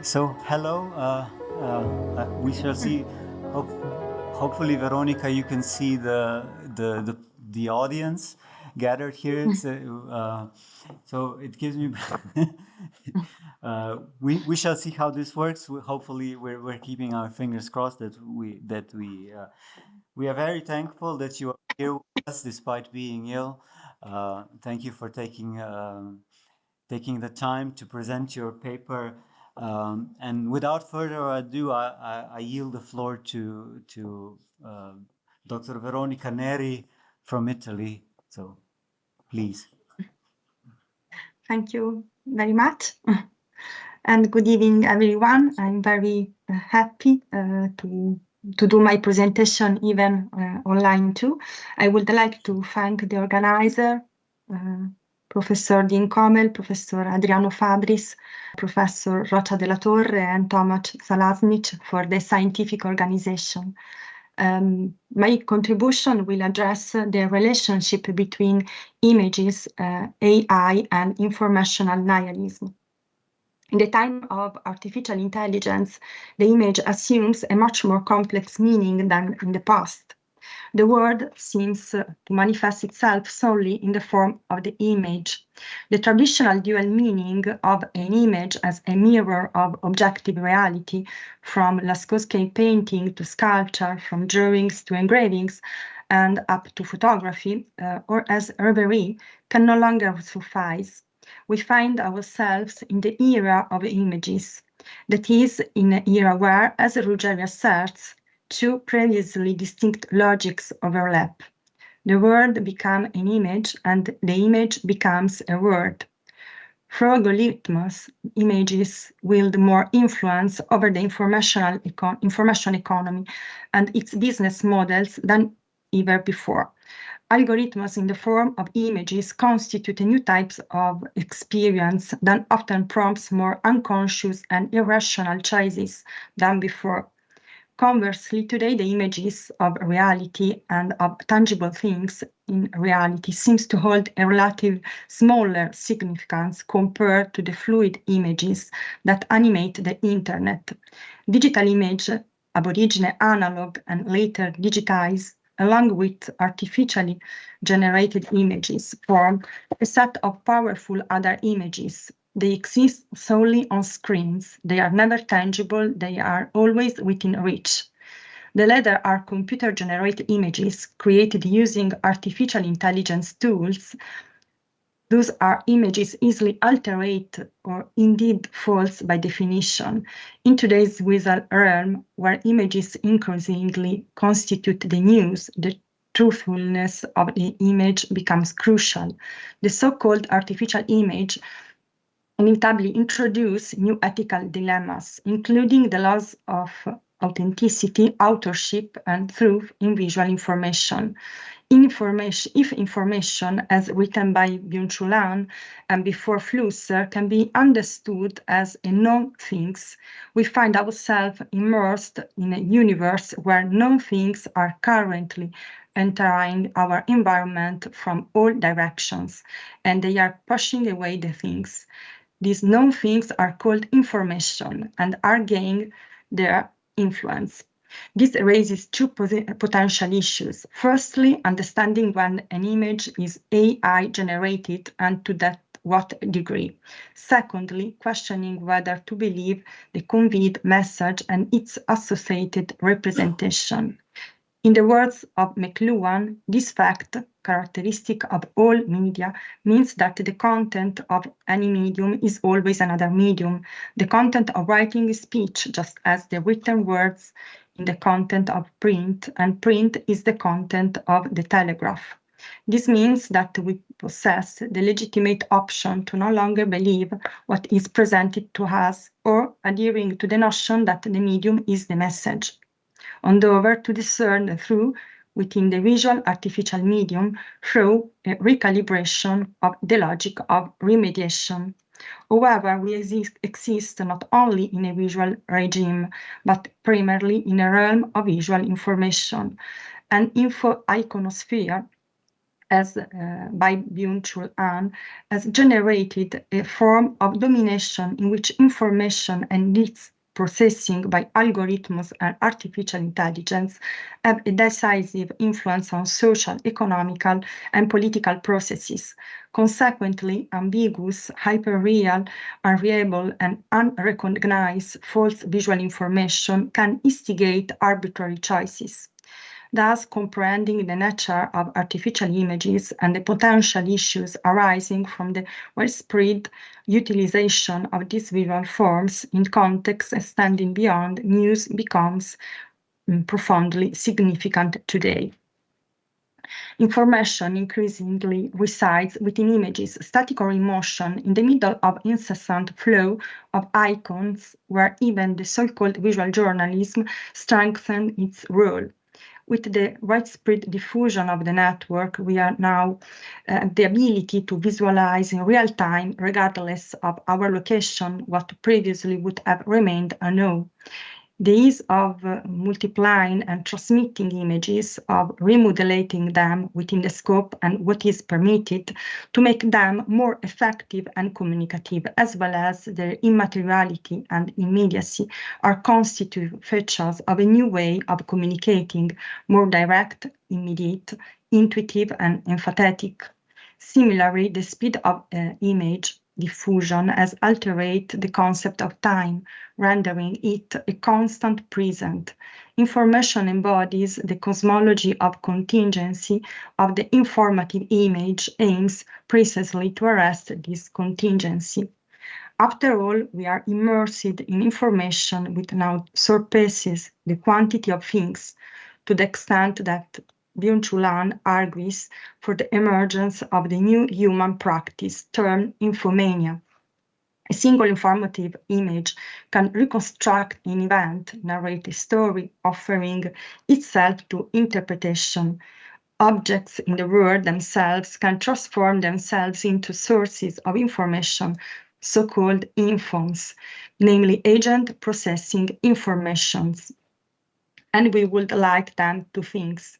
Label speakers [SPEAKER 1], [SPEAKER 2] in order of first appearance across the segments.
[SPEAKER 1] So hello, we shall see. Hope, hopefully, Veronica, you can see the audience gathered here. It's so it gives me. We shall see how this works. Hopefully, we're keeping our fingers crossed that we are very thankful that you are here with us despite being ill. Thank you for taking the time to present your paper. And without further ado, I yield the floor to Dr. Veronica Neri from Italy. So, please.
[SPEAKER 2] Thank you very much. And good evening, everyone. I'm very happy to do my presentation even online too. I would like to thank the organizer, Professor Dean Komel, Professor Adriano Fabris, Professor Rocha de la Torre, and Tomasz Zalaznic for the scientific organization. My contribution will address the relationship between images, AI, and informational nihilism. In the time of artificial intelligence, the image assumes a much more complex meaning than in the past. The world seems to manifest itself solely in the form of the image. The traditional dual meaning of an image as a mirror of objective reality, from Lascaux painting to sculpture, from drawings to engravings, and up to photography, or as Revije, can no longer suffice. We find ourselves in the era of images, that is, in an era where, as Ruggieri asserts, two previously distinct logics overlap. The word becomes an image, and the image becomes a word. Through algorithms, images wield more influence over the information economy and its business models than ever before. Algorithms in the form of images constitute a new type of experience that often prompts more unconscious and irrational choices than before. Conversely, today the images of reality and of tangible things in reality seems to hold a relative smaller significance compared to the fluid images that animate the internet. Digital image, aboriginal analog and later digitized, along with artificially generated images, form a set of powerful other images. They exist solely on screens. They are never tangible. They are always within reach. The latter are computer-generated images created using artificial intelligence tools. Those are images easily altered or indeed false by definition. In today's visual realm, where images increasingly constitute the news, the truthfulness of the image becomes crucial. The so-called artificial image inevitably introduce new ethical dilemmas, including the loss of authenticity, authorship, and truth in visual information. If information, as written by Byung-Chul and before Flusser, can be understood as a known things, we find ourselves immersed in a universe where known things are currently entering our environment from all directions, and they are pushing away the things. These known things are called information and are gaining their influence. This raises two potential issues. Firstly, understanding when an image is AI generated and to what degree. Secondly, questioning whether to believe the conveyed message and its associated representation. In the words of McLuhan, this fact, characteristic of all media, means that the content of any medium is always another medium. The content of writing is speech, just as the written words in the content of print, and print is the content of the telegraph. This means that we possess the legitimate option to no longer believe what is presented to us or adhering to the notion that the medium is the message. On the other, to discern the through within the visual artificial medium through a recalibration of the logic of remediation. However, we exist not only in a visual regime, but primarily in a realm of visual information, an info iconosphere as by Byung-Chul Han, has generated a form of domination in which information and its processing by algorithms and artificial intelligence have a decisive influence on social, economical, and political processes. Consequently, ambiguous, hyperreal, unreliable, and unrecognized false visual information can instigate arbitrary choices. Thus, comprehending the nature of artificial images and the potential issues arising from the widespread utilization of these visual forms in contexts extending beyond news becomes profoundly significant today. Information increasingly resides within images, static or in motion, in the middle of incessant flow of icons, where even the so-called visual journalism strengthens its role. With the widespread diffusion of the network, we are now the ability to visualize in real time, regardless of our location, what previously would have remained unknown. The ease of multiplying and transmitting images, of remodulating them within the scope and what is permitted to make them more effective and communicative, as well as their immateriality and immediacy, are constitutive features of a new way of communicating, more direct, immediate, intuitive, and emphatic. Similarly, the speed of image diffusion has altered the concept of time, rendering it a constant present. Information embodies the cosmology of contingency of the informative image, aims precisely to arrest this contingency. After all, we are immersed in information which now surpasses the quantity of things, to the extent that Byung-Chul Han argues for the emergence of the new human practice termed infomania. A single informative image can reconstruct an event, narrate a story, offering itself to interpretation. Objects in the world themselves can transform themselves into sources of information, so-called infoms, namely agent processing informations. And we would like them to things.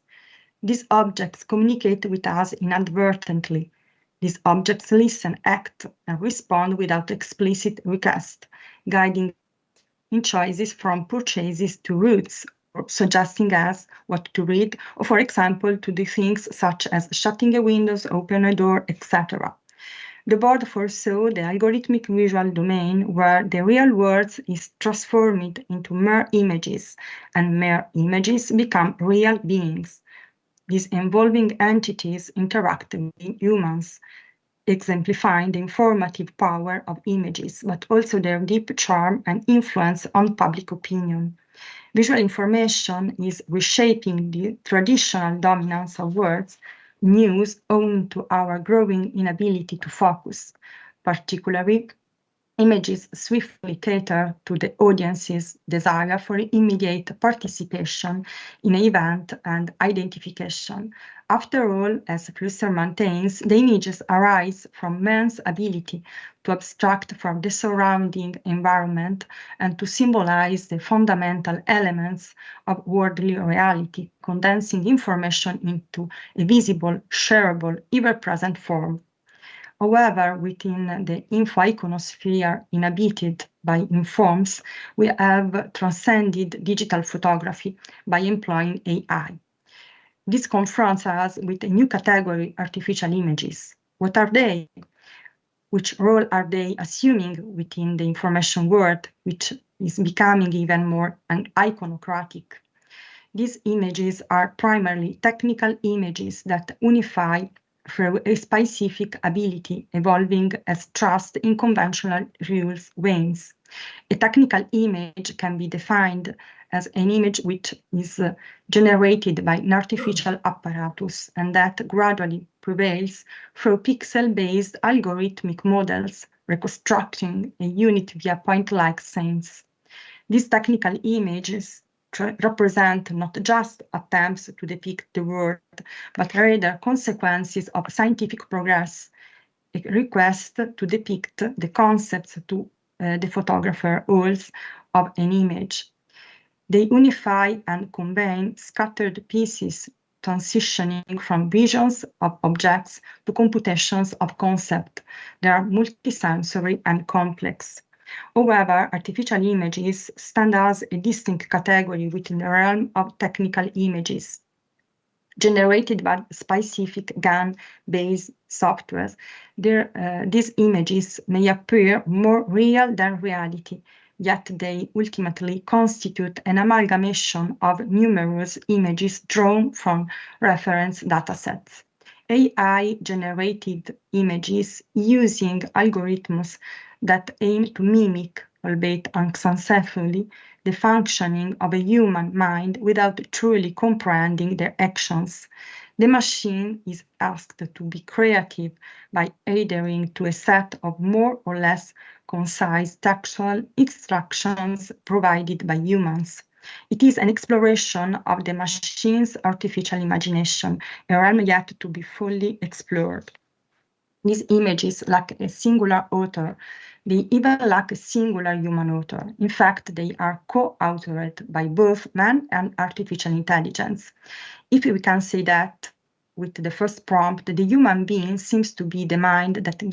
[SPEAKER 2] These objects communicate with us inadvertently. These objects listen, act, and respond without explicit request, guiding in choices from purchases to routes, or suggesting us what to read, or for example, to do things such as shutting a window, open a door, etc. The board foresaw the algorithmic visual domain where the real world is transformed into mere images, and mere images become real beings. These involving entities interact with humans, exemplifying the informative power of images, but also their deep charm and influence on public opinion. Visual information is reshaping the traditional dominance of words, news owing to our growing inability to focus. Particularly, images swiftly cater to the audience's desire for immediate participation in an event and identification. After all, as Flusser maintains, the images arise from man's ability to abstract from the surrounding environment and to symbolize the fundamental elements of worldly reality, condensing information into a visible, shareable, ever-present form. However, within the info-iconosphere inhabited by informs, we have transcended digital photography by employing AI. This confronts us with a new category, artificial images. What are they? Which role are they assuming within the information world, which is becoming even more iconocratic? These images are primarily technical images that unify through a specific ability evolving as trust in conventional rules wanes. A technical image can be defined as an image which is generated by an artificial apparatus and that gradually prevails through pixel-based algorithmic models, reconstructing a unit via point-like sense. These technical images represent not just attempts to depict the world, but rather consequences of scientific progress, a request to depict the concepts to the photographer holds of an image. They unify and combine scattered pieces transitioning from visions of objects to computations of concepts. They are multisensory and complex. However, artificial images stand as a distinct category within the realm of technical images. Generated by specific GAN-based software, these images may appear more real than reality, yet they ultimately constitute an amalgamation of numerous images drawn from reference datasets. AI-generated images using algorithms that aim to mimic, albeit unsuccessfully, the functioning of a human mind without truly comprehending their actions. The machine is asked to be creative by adhering to a set of more or less concise textual instructions provided by humans. It is an exploration of the machine's artificial imagination, a realm yet to be fully explored. These images lack a singular author. They even lack a singular human author. In fact, they are co-authored by both man and artificial intelligence. If we can say that, with the first prompt, the human being seems to be the mind that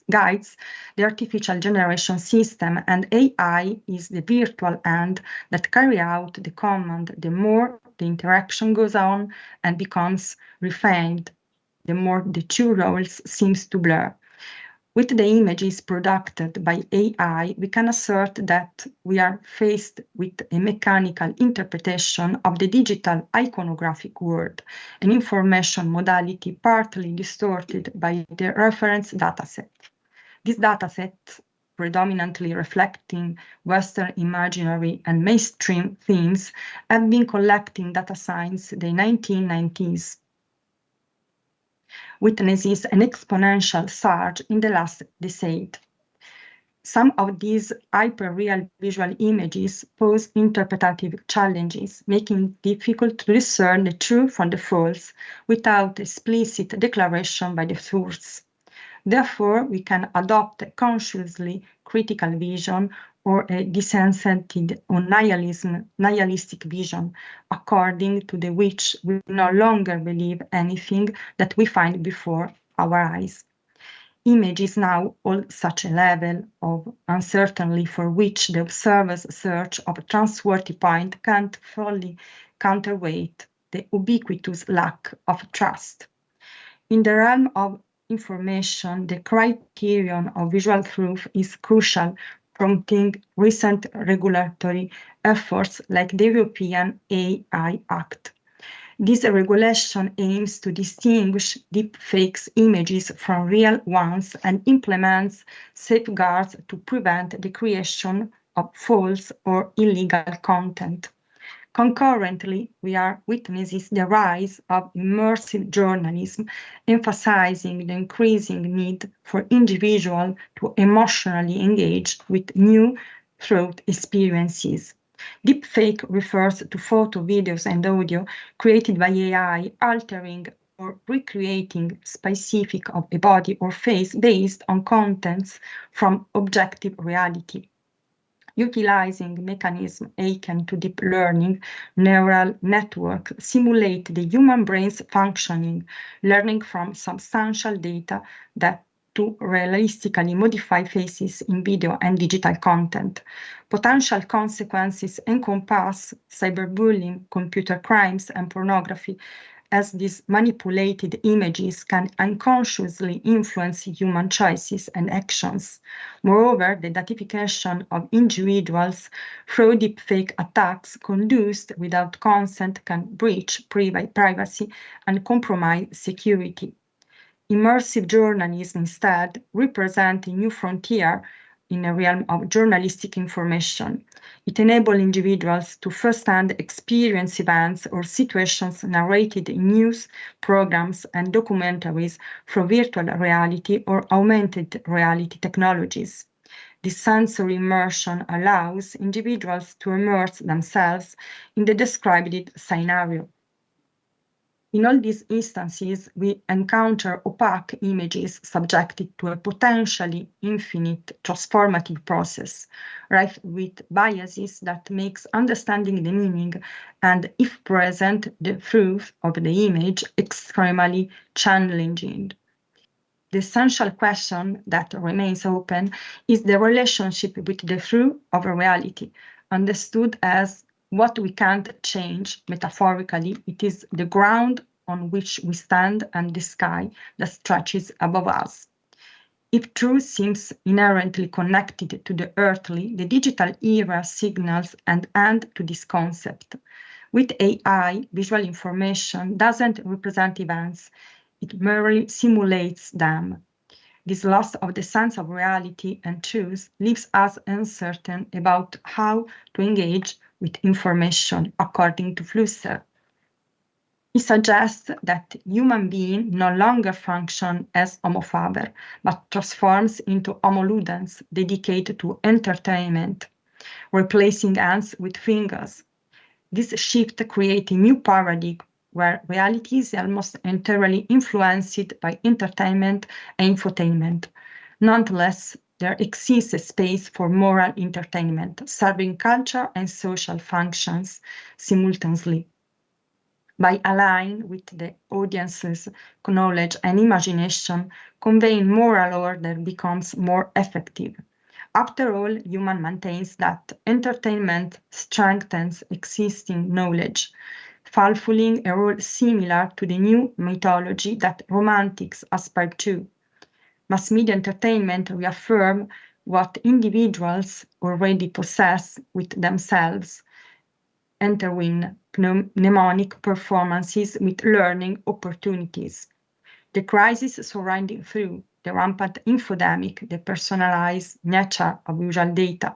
[SPEAKER 2] guides the artificial generation system, and AI is the virtual hand that carries out the command. The more the interaction goes on and becomes refined, the more the two roles seems to blur. With the images produced by AI, we can assert that we are faced with a mechanical interpretation of the digital iconographic world, an information modality partly distorted by the reference dataset. This dataset, predominantly reflecting Western imaginary and mainstream themes, have been collecting data since the 1990s. Witnesses an exponential surge in the last decade. Some of these hyper-real visual images pose interpretative challenges, making it difficult to discern the true from the false without explicit declaration by the source. Therefore, we can adopt a consciously critical vision or a desensitive or nihilistic vision, according to the which we no longer believe anything that we find before our eyes. Images now hold such a level of uncertainty for which the observer's search of a trustworthy point can't fully counterweight the ubiquitous lack of trust. In the realm of information, the criterion of visual truth is crucial, prompting recent regulatory efforts like the European AI Act. This regulation aims to distinguish deepfake images from real ones and implements safeguards to prevent the creation of false or illegal content. Concurrently, we are witnessing the rise of immersive journalism, emphasizing the increasing need for individuals to emotionally engage with new thought experiences. Deepfake refers to photo, videos, and audio created by AI, altering or recreating specific of a body or face based on contents from objective reality. Utilizing mechanisms akin to deep learning, neural networks simulate the human brain's functioning, learning from substantial data that to realistically modify faces in video and digital content. Potential consequences encompass cyberbullying, computer crimes, and pornography, as these manipulated images can unconsciously influence human choices and actions. Moreover, the identification of individuals through deepfake attacks conducted without consent can breach privacy and compromise security. Immersive journalism instead represents a new frontier in the realm of journalistic information. It enables individuals to first-hand experience events or situations narrated in news, programs, and documentaries through virtual reality or augmented reality technologies. This sensory immersion allows individuals to immerse themselves in the described scenario. In all these instances, we encounter opaque images subjected to a potentially infinite transformative process, rife with biases that makes understanding the meaning and, if present, the truth of the image extremely challenging. The essential question that remains open is the relationship with the truth of reality, understood as what we can't change. Metaphorically, it is the ground on which we stand and the sky that stretches above us. If truth seems inherently connected to the earthly, the digital era signals an end to this concept. With AI, visual information doesn't represent events, it merely simulates them. This loss of the sense of reality and truth leaves us uncertain about how to engage with information, according to Flusser. He suggests that human beings no longer function as homo faber, but transforms into homo ludens, dedicated to entertainment, replacing hands with fingers. This shift creates a new paradigm where reality is almost entirely influenced by entertainment and infotainment. Nonetheless, there exists a space for moral entertainment, serving culture and social functions simultaneously. By aligning with the audience's knowledge and imagination, conveying moral order becomes more effective. After all, human maintains that entertainment strengthens existing knowledge, fulfilling a role similar to the new mythology that romantics aspire to. Mass media entertainment reaffirm what individuals already possess with themselves, entering mnemonic performances with learning opportunities. The crisis surrounding through the rampant infodemic, the personalized nature of visual data,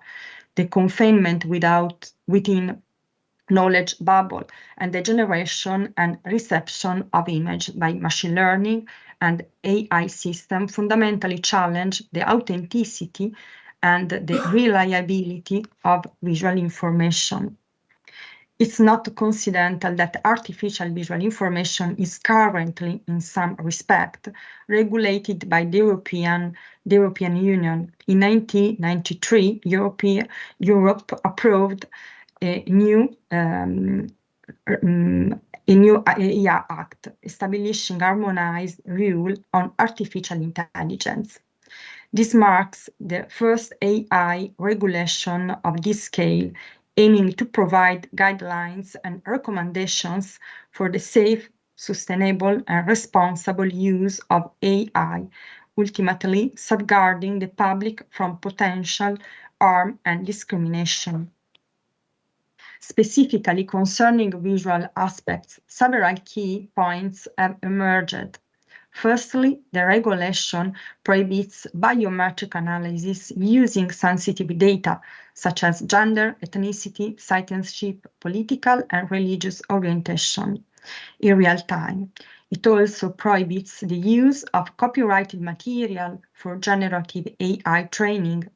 [SPEAKER 2] the confinement within knowledge bubble, and the generation and reception of image by machine learning and AI system fundamentally challenge the authenticity and the reliability of visual information. It's not coincidental that artificial visual information is currently, in some respect, regulated by the European Union. In 1993, Europe approved a new AI Act, establishing harmonized rule on artificial intelligence. This marks the first AI regulation of this scale, aiming to provide guidelines and recommendations for the safe, sustainable, and responsible use of AI, ultimately safeguarding the public from potential harm and discrimination. Specifically concerning visual aspects, several key points have emerged. Firstly, the regulation prohibits biometric analysis using sensitive data, such as gender, ethnicity, citizenship, political and religious orientation, in real time. It also prohibits the use of copyrighted material for generative AI training.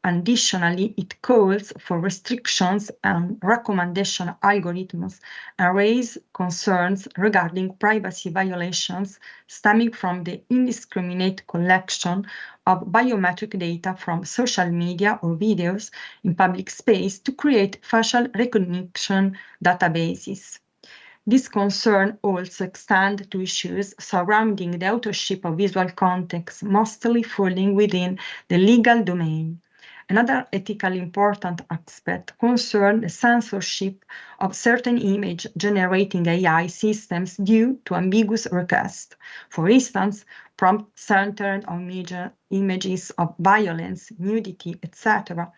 [SPEAKER 2] Additionally, it calls for restrictions on recommendation algorithms and raises concerns regarding privacy violations stemming from the indiscriminate collection of biometric data from social media or videos in public space to create facial recognition databases. This concern also extends to issues surrounding the authorship of visual content, mostly falling within the legal domain. Another ethically important aspect concerns the censorship of certain image-generating AI systems due to ambiguous requests. For instance, prompts centered on images of violence, nudity, etc.,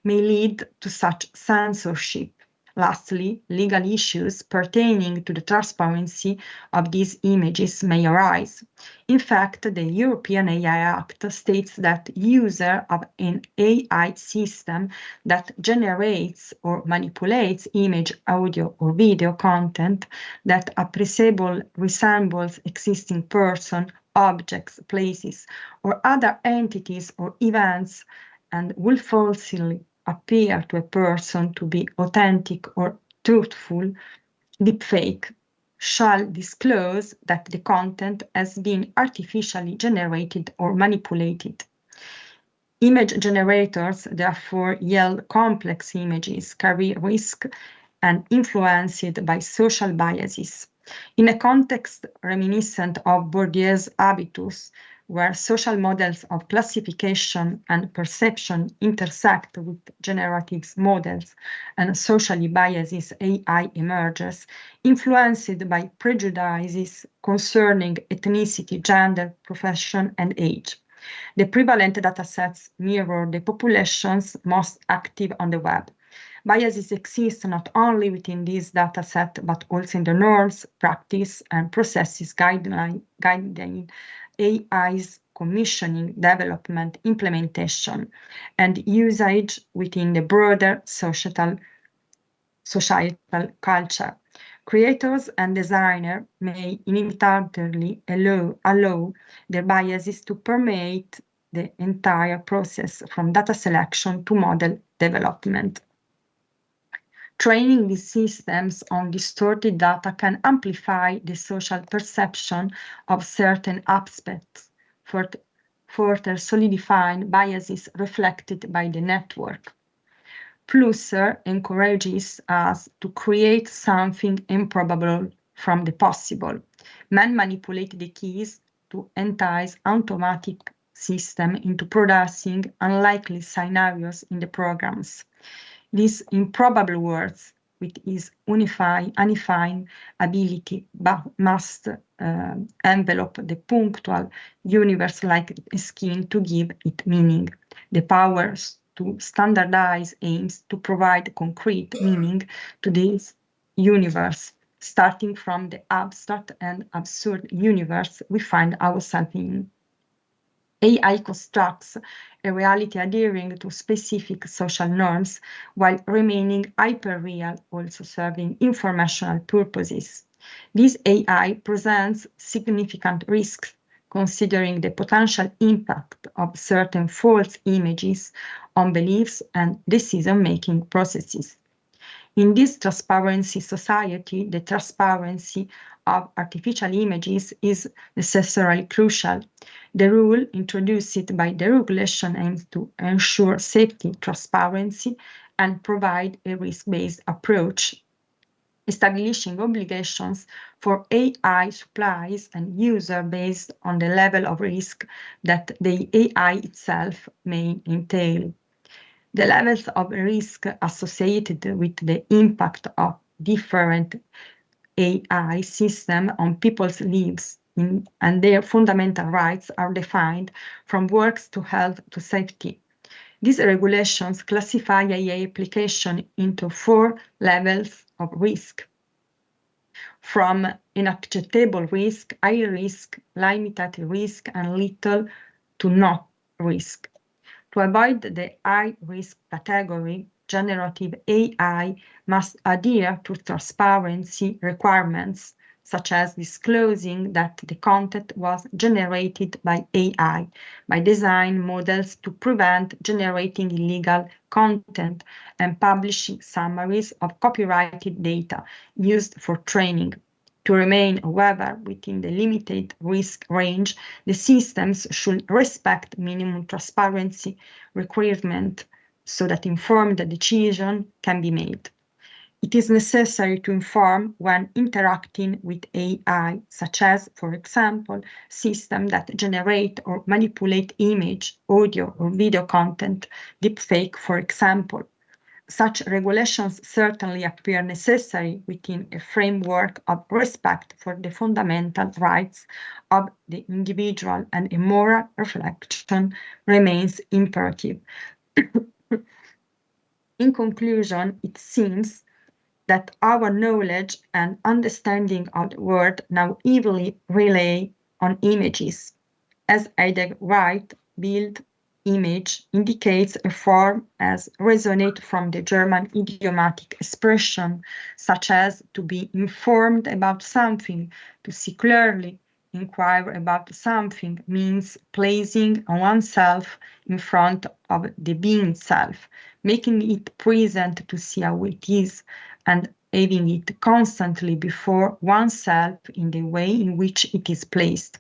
[SPEAKER 2] may lead to such censorship. Lastly, legal issues pertaining to the transparency of these images may arise. In fact, the European AI Act states that users of an AI system that generates or manipulates image, audio, or video content that appreciably resembles existing person, objects, places, or other entities or events and will falsely appear to a person to be authentic or truthful, deepfake, shall disclose that the content has been artificially generated or manipulated. Image generators therefore yield complex images, carry risk, and influenced by social biases. In a context reminiscent of Bourdieu's habitus, where social models of classification and perception intersect with generative models and socially biases, AI emerges, influenced by prejudices concerning ethnicity, gender, profession, and age. The prevalent datasets mirror the populations most active on the web. Biases exist not only within this dataset, but also in the norms, practice, and processes guiding AI's commissioning, development, implementation, and usage within the broader societal culture. Creators and designers may inadvertently allow their biases to permeate the entire process from data selection to model development. Training these systems on distorted data can amplify the social perception of certain aspects, further solidifying biases reflected by the network. Plusser encourages us to create something improbable from the possible. Men manipulate the keys to entice automatic system into producing unlikely scenarios in the programs. These improbable words, with his unifying ability, must envelop the punctual universe like a skin to give it meaning. The powers to standardize aims to provide concrete meaning to this universe, starting from the abstract and absurd universe we find ourselves in. AI constructs a reality adhering to specific social norms while remaining hyper-real, also serving informational purposes. This AI presents significant risks, considering the potential impact of certain false images on beliefs and decision-making processes. In this transparency society, the transparency of artificial images is necessarily crucial. The rule introduced by the regulation aims to ensure safety, transparency, and provide a risk-based approach, establishing obligations for AI supplies and user based on the level of risk that the AI itself may entail. The levels of risk associated with the impact of different AI systems on people's lives and their fundamental rights are defined from works to health to safety. These regulations classify AI application into 4 levels of risk, from unacceptable risk, high risk, limited risk, and little to no risk. To avoid the high-risk category, generative AI must adhere to transparency requirements, such as disclosing that the content was generated by AI, by design models to prevent generating illegal content, and publishing summaries of copyrighted data used for training. To remain, however, within the limited risk range, the systems should respect minimum transparency requirements so that informed decision can be made. It is necessary to inform when interacting with AI, such as, for example, systems that generate or manipulate image, audio, or video content, deepfake, for example. Such regulations certainly appear necessary within a framework of respect for the fundamental rights of the individual, and a moral reflection remains imperative. In conclusion, it seems that our knowledge and understanding of the world now heavily rely on images. As Heidegger writes, build image indicates a form as resonate from the German idiomatic expression, such as to be informed about something, to see clearly, inquire about something, means placing oneself in front of the being self, making it present to see how it is, and having it constantly before oneself in the way in which it is placed.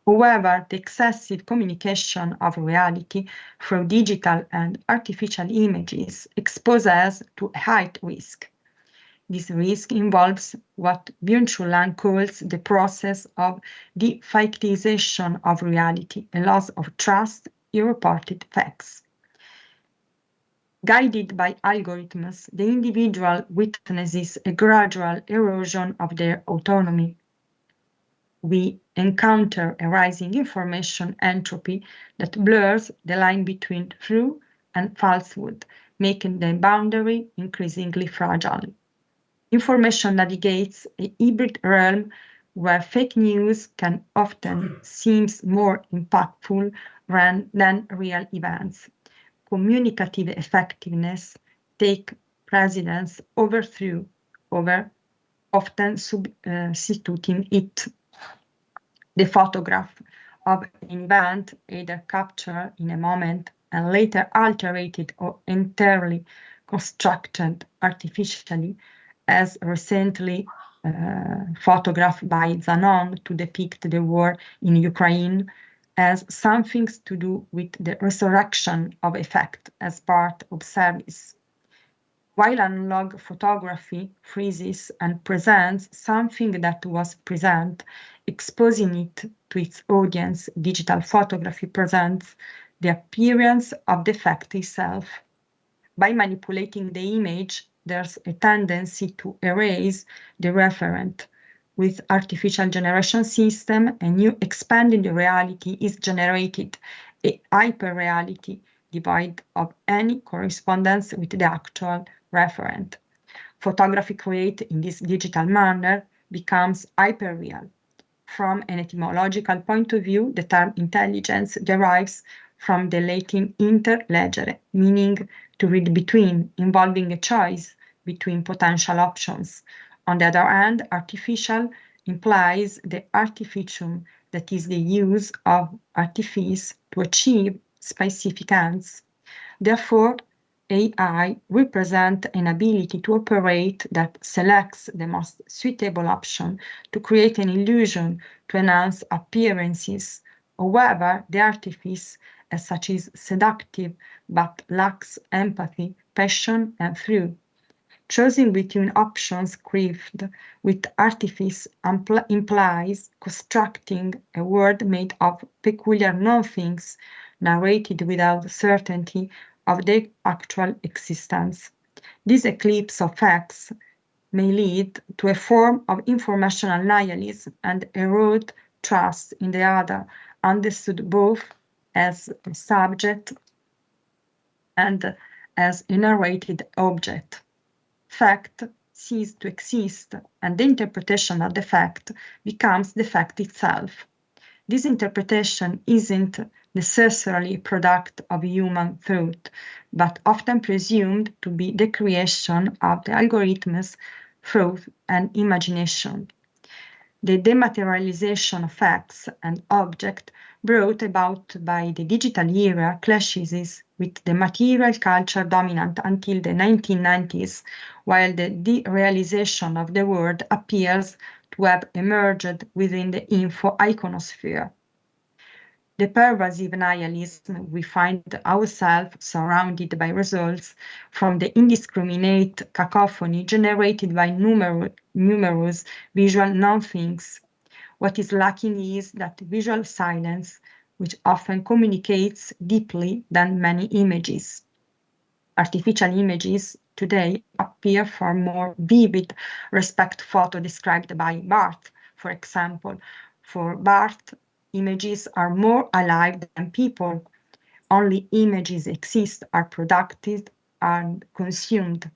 [SPEAKER 2] However, the excessive communication of reality through digital and artificial images exposes us to a high risk. This risk involves what Byung-Chul calls the process of de-factization of reality, a loss of trust in reported facts. Guided by algorithms, the individual witnesses a gradual erosion of their autonomy. We encounter a rising information entropy that blurs the line between true and falsehood, making the boundary increasingly fragile. Information navigates a hybrid realm where fake news can often seem more impactful than real events. Communicative effectiveness takes precedence over truth, often substituting it. The photograph of an event, either captured in a moment and later altered or entirely constructed artificially, as recently photographed by Zanon to depict the war in Ukraine, has something to do with the resurrection of effect as part of service. While analog photography freezes and presents something that was present, exposing it to its audience, digital photography presents the appearance of the fact itself. By manipulating the image, there's a tendency to erase the referent. With artificial generation system, a new expanding reality is generated, a hyperreality devoid of any correspondence with the actual referent. Photography created in this digital manner becomes hyperreal. From an etymological point of view, the term intelligence derives from the Latin interlegere, meaning to read between, involving a choice between potential options. On the other hand, artificial implies the artificium, that is the use of artifice to achieve specific ends. Therefore, AI represents an ability to operate that selects the most suitable option to create an illusion to enhance appearances. However, the artifice as such is seductive but lacks empathy, passion, and truth. Choosing between options crafted with artifice implies constructing a world made of peculiar non-things, narrated without certainty of their actual existence. This eclipse of facts may lead to a form of informational nihilism and erode trust in the other, understood both as a subject and as a narrated object. Fact ceases to exist, and the interpretation of the fact becomes the fact itself. This interpretation isn't necessarily a product of human thought, but often presumed to be the creation of the algorithm's thought and imagination. The dematerialization of facts and objects brought about by the digital era clashes with the material culture dominant until the 1990s, while the derealization of the world appears to have emerged within the info iconosphere. The pervasive nihilism we find ourselves surrounded by results from the indiscriminate cacophony generated by numerous visual non-things. What is lacking is that visual silence, which often communicates deeply than many images. Artificial images today appear far more vivid. Respect photo described by Barth, for example. For Barth, images are more alive than people. Only images exist, are produced, and consumed.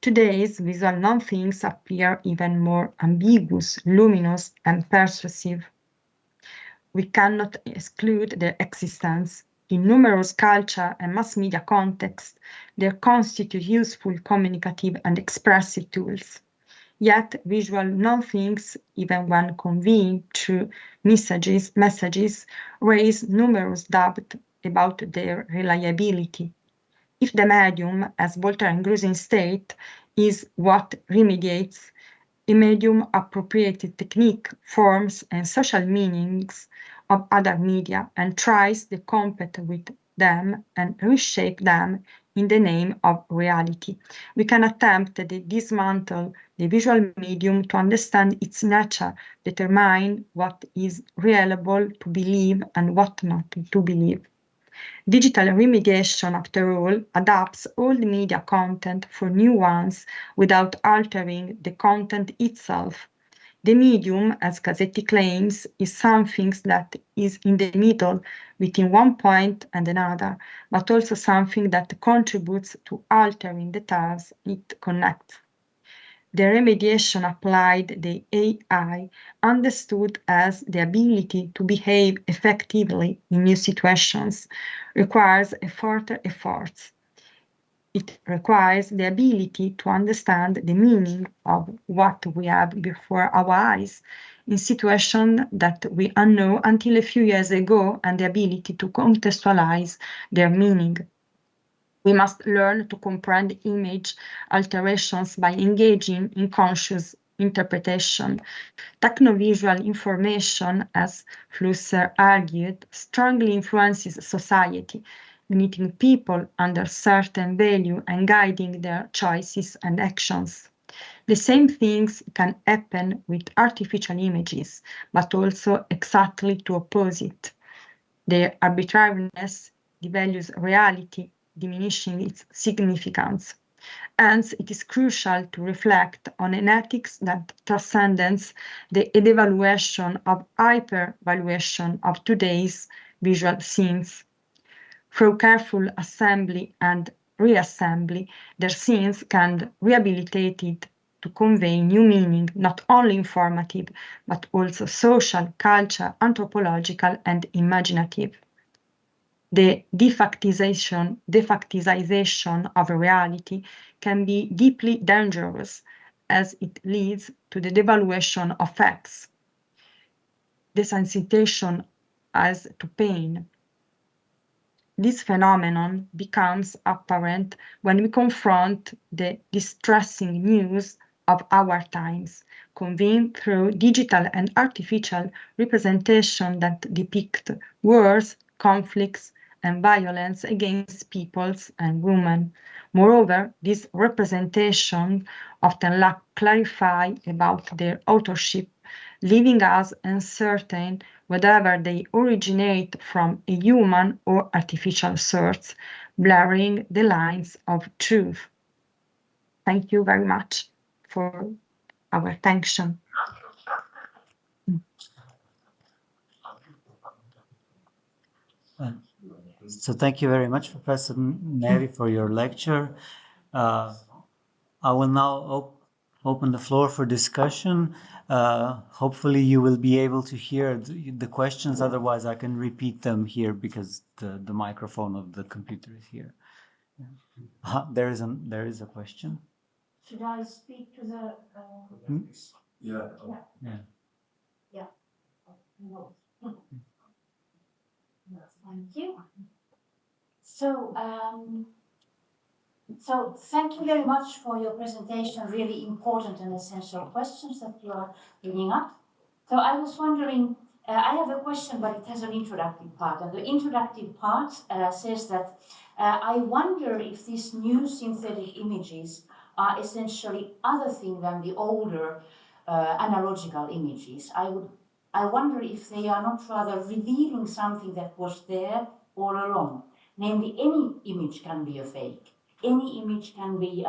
[SPEAKER 2] Today's visual non-things appear even more ambiguous, luminous, and persuasive. We cannot exclude their existence. In numerous culture and mass media contexts, they constitute useful communicative and expressive tools. Yet visual non-things, even when conveyed through messages, raise numerous doubts about their reliability. if the medium, as Voltaire and Grusin state, is what remediates a medium appropriated technique, forms, and social meanings of other media and tries to compete with them and reshape them in the name of reality. We can attempt to dismantle the visual medium to understand its nature, determine what is reliable to believe and what not to believe. Digital remediation, after all, adapts old media content for new ones without altering the content itself. The medium, as Cassetti claims, is something that is in the middle between one point and another, but also something that contributes to altering the terms it connects. The remediation applied the AI understood as the ability to behave effectively in new situations requires further efforts. It requires the ability to understand the meaning of what we have before our eyes in situations that we unknow until a few years ago and the ability to contextualize their meaning. We must learn to comprehend image alterations by engaging in conscious interpretation. Technovisual information, as Flusser argued, strongly influences society, uniting people under certain value and guiding their choices and actions. The same things can happen with artificial images, but also exactly to opposite. Their arbitrariness devalues reality, diminishing its significance. Hence, it is crucial to reflect on an ethics that transcends the devaluation of hypervaluation of today's visual scenes. Through careful assembly and reassembly, their scenes can be rehabilitated to convey new meaning, not only informative, but also social, cultural, anthropological, and imaginative. The defactization of reality can be deeply dangerous as it leads to the devaluation of facts, desensitization as to pain. This phenomenon becomes apparent when we confront the distressing news of our times, conveyed through digital and artificial representation that depict wars, conflicts, and violence against peoples and women. Moreover, these representations often lack clarity about their authorship, leaving us uncertain whether they originate from a human or artificial source, blurring the lines of truth. Thank you very much for our attention.
[SPEAKER 1] So thank you very much, Professor Neri, for your lecture. I will now open the floor for discussion. Hopefully you will be able to hear the questions, otherwise I can repeat them here because the microphone of the computer is here. There is a question.
[SPEAKER 3] Should I speak to the...
[SPEAKER 1] Yeah.
[SPEAKER 3] No. Thank you. So thank you very much for your presentation, really important and essential questions that you are bringing up. So I was wondering, I have a question, but it has an introductive part. And the introductive part says that I wonder if these new synthetic images are essentially other thing than the older analogical images. I wonder if they are not rather revealing something that was there all along. Namely, any image can be a fake. Any image can be,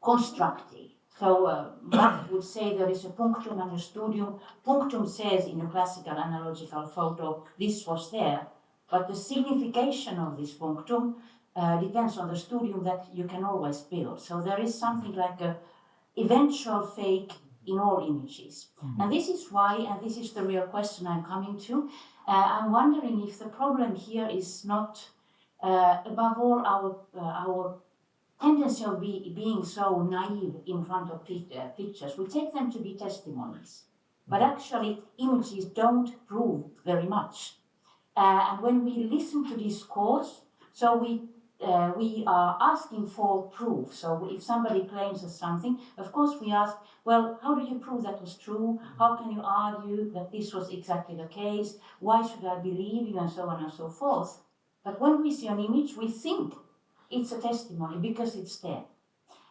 [SPEAKER 3] constructed. So Marx would say there is a punctum and a studium. Punctum says in a classical analogical photo, this was there. But the signification of this punctum depends on the studium that you can always build. So there is something like a eventual fake in all images. Mm-hmm. And this is why, and this is the real question I'm coming to, I'm wondering if the problem here is not, above all, our tendency of being so naive in front of pictures. We take them to be testimonies, but actually images don't prove very much. And when we listen to discourse, so we are asking for proof. So if somebody claims us something, of course we ask, well, how do you prove that was true? How can you argue that this was exactly the case? Why should I believe you? And so on and so forth. But when we see an image, we think it's a testimony because it's there.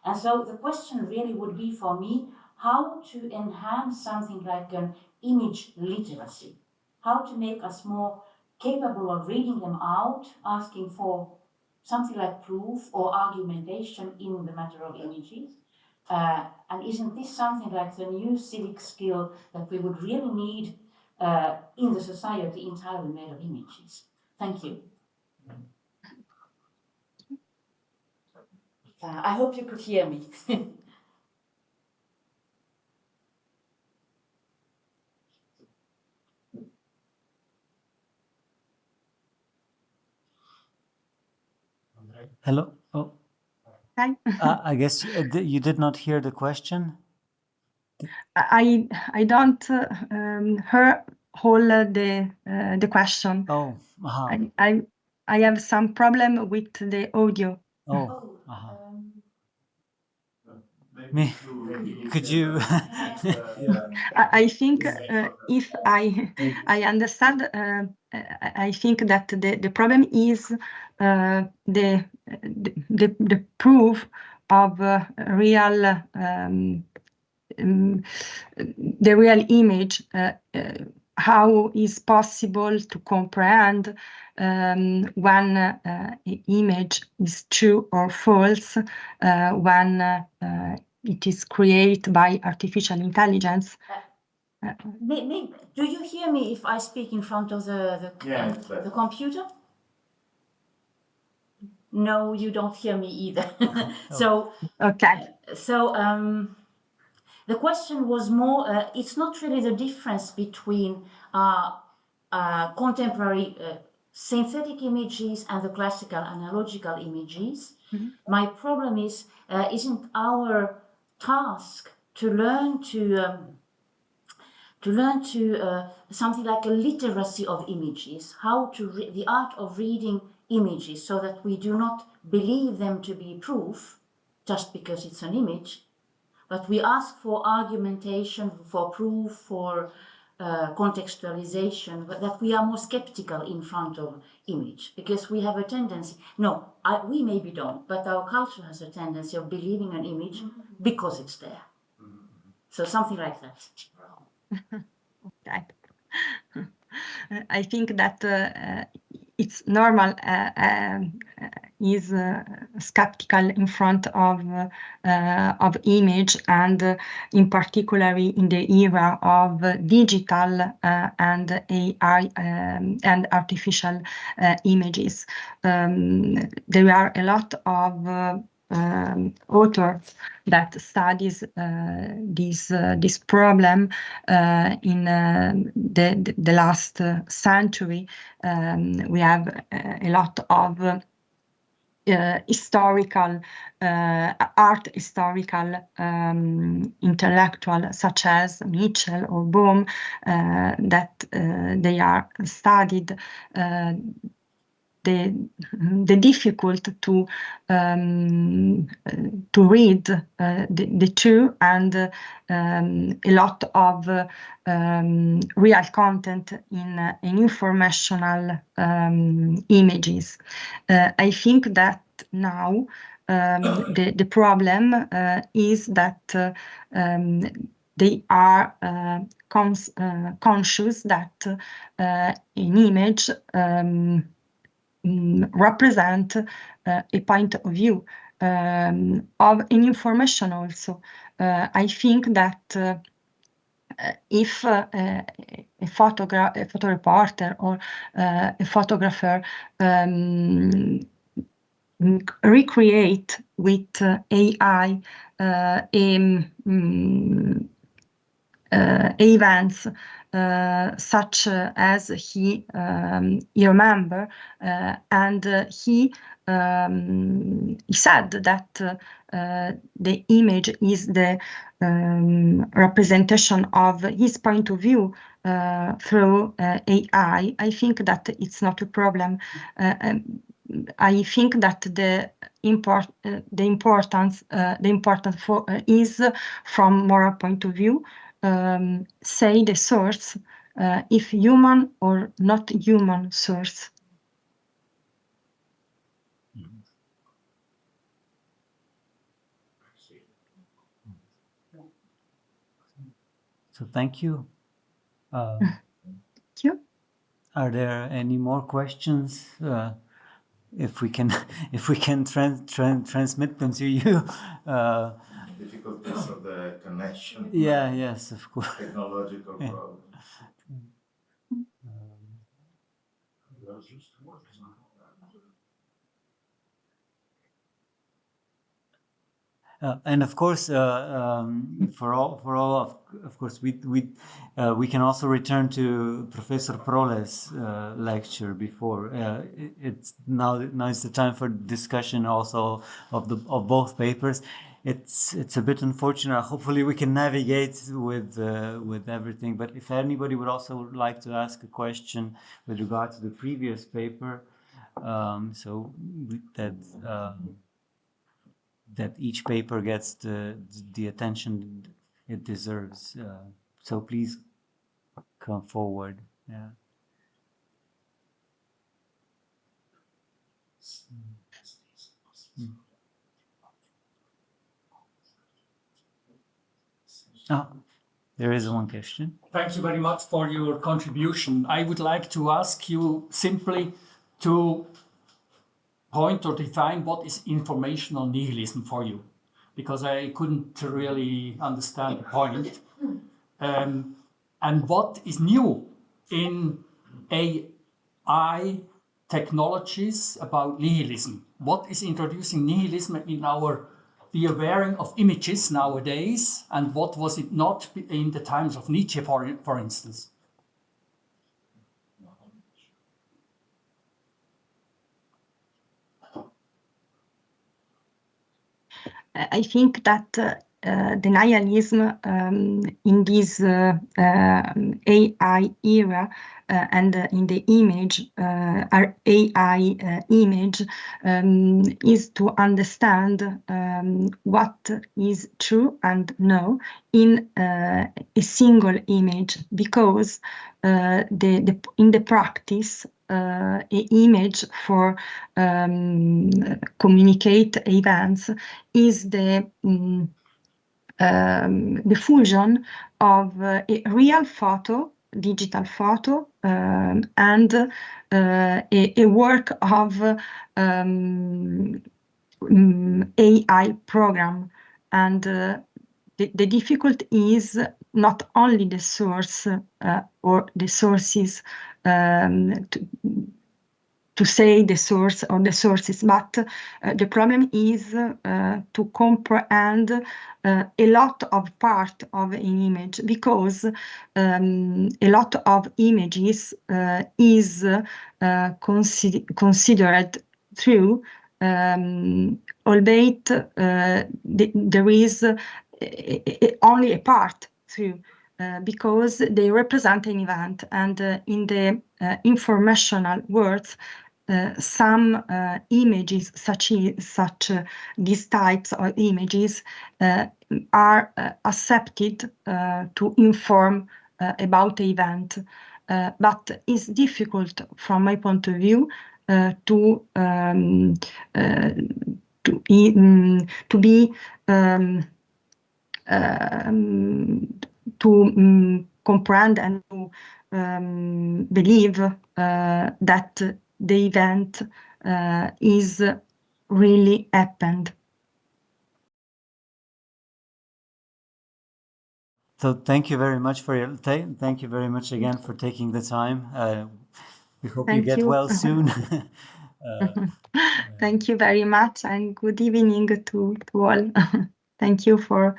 [SPEAKER 3] And so the question really would be for me, how to enhance something like an image literacy, how to make us more capable of reading them out, asking for something like proof or argumentation in the matter of images. And isn't this something like the new civic skill that we would really need in the society entirely made of images? Thank you. I hope you could hear me.
[SPEAKER 1] Hello. Oh,
[SPEAKER 2] Hi.
[SPEAKER 1] I guess you did not hear the question.
[SPEAKER 2] I don't hear all the question.
[SPEAKER 1] Oh,
[SPEAKER 2] I have some problem with the audio.
[SPEAKER 1] oh, could you?
[SPEAKER 2] I think if I understand, I think that the problem is the proof of real the real image. How is possible to comprehend when image is true or false when it is created by artificial intelligence?
[SPEAKER 3] Do you hear me if I speak in front of the computer? No, you don't hear me either. So
[SPEAKER 2] okay.
[SPEAKER 3] So the question was more. It's not really the difference between contemporary synthetic images and the classical analogical images.
[SPEAKER 2] Mm-hmm.
[SPEAKER 3] My problem is, isn't our task to learn to something like a literacy of images, how to the art of reading images so that we do not believe them to be proof just because it's an image, but we ask for argumentation, for proof, for contextualization, but that we are more skeptical in front of image, because we have a tendency, we maybe don't, but our culture has a tendency of believing an image because it's there. So something like that.
[SPEAKER 2] Okay. I think that it's normal is skeptical in front of image, and in particularly in the era of digital and AI and artificial images. There are a lot of author that studies this problem in the last century. We have a lot of historical art historical intellectual such as Mitchell or Bohm that they are studied the difficult to read the two, and a lot of real content in informational images. I think that now the problem is that they are conscious that an image represent a point of view of an information also. I think that if a photo reporter or a photographer recreate with AI events such as he remember, and he said that the image is the representation of his point of view through AI. I think that it's not a problem. I think that the importance for is from moral point of view. Say the source, if human or not human source.
[SPEAKER 1] So thank you.
[SPEAKER 2] Thank you.
[SPEAKER 1] Are there any more questions? If we can, if we can transmit them to you.
[SPEAKER 4] Difficulties of the connection.
[SPEAKER 1] Yeah. Yes. Of course.
[SPEAKER 4] Technological problems.
[SPEAKER 1] And of course, for all of course, we can also return to Professor Proles' lecture before. It's now is the time for discussion also of both papers. It's a bit unfortunate. Hopefully, we can navigate with everything. But if anybody would also like to ask a question with regard to the previous paper, so that each paper gets the attention it deserves. So please come forward. Yeah. There is one question.
[SPEAKER 5] Thank you very much for your contribution. I would like to ask you simply to point or define what is informational nihilism for you, because I couldn't really understand the point. And what is new in AI technologies about nihilism? What is introducing nihilism in our be-awaring of images nowadays, and what was it not in the times of Nietzsche, for instance?
[SPEAKER 2] I think that the nihilism in this AI era and in the image, our AI image, is to understand what is true and no in a single image, because in the practice, an image for communicate events is the fusion of a real photo, digital photo, and a work of AI program. And the difficulty is not only the source or the sources, to say the source or the sources, but the problem is to comprehend a lot of part of an image, because a lot of images is considered true, albeit there is only a part true. Because they represent an event, and in the informational words, some images, such these types of images, are accepted to inform about the event, but it's difficult, from my point of view, to comprehend and to believe that the event is really happened.
[SPEAKER 1] So thank you very much for your thank you very much again for taking the time. We hope you get well soon.
[SPEAKER 2] Thank you very much, and good evening to all. Thank you for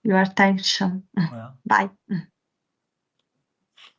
[SPEAKER 2] your attention.
[SPEAKER 1] Well,
[SPEAKER 2] Bye.